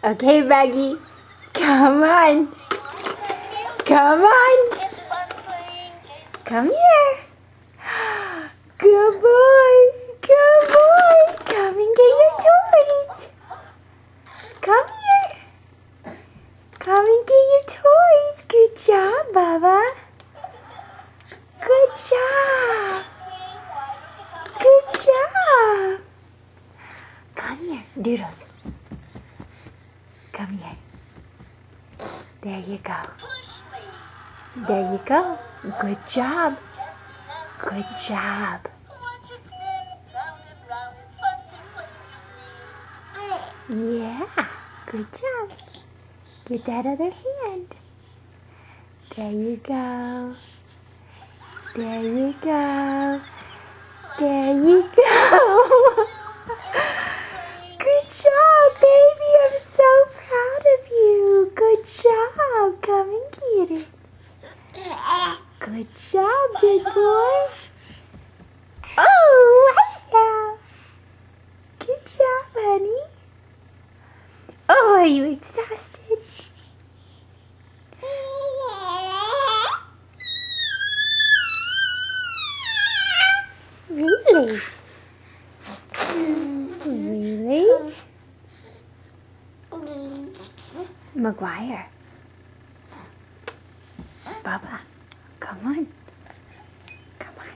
Okay, Maggie. Come on. Come on. Come here. Good boy. Good boy. Come and get your toys. Come here. Come and get your toys. Good job, Baba. Good job. Good job. Come here, Doodles. Come here. There you go. There you go. Good job. Good job. Yeah, good job. Get that other hand. There you go. There you go. There you go. Good job, baby. I'm so proud of you. Good job. Come and get it. Good job, big boy. Oh, yeah. Good job, honey. Oh, are you exhausted? Really? Really? McGuire. Baba, come on. Come on.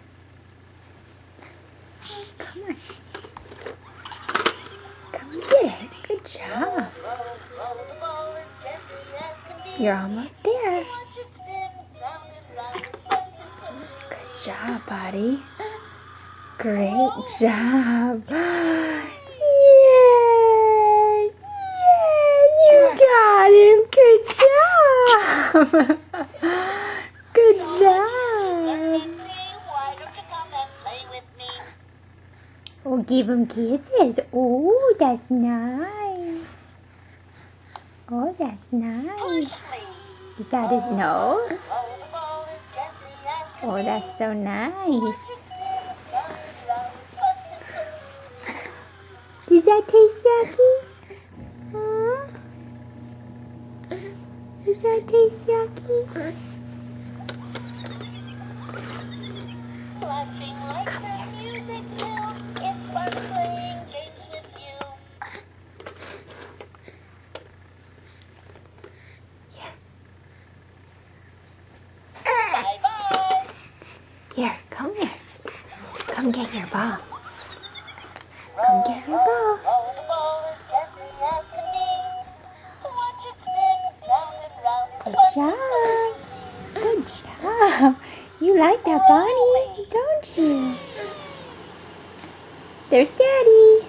Come on. Come and get it. Good job. You're almost there. Good job, buddy. Great job. Yeah, you got him. Good job. Good job. Oh, give him kisses. Oh, that's nice. Oh, that's nice. Is that his nose? Oh, that's so nice. Does that taste yucky? Huh? Does that taste yucky? Come here. Here, come here. Come get your ball. Come get your ball. Good job. Good job. You like that bunny, don't you? There's Daddy.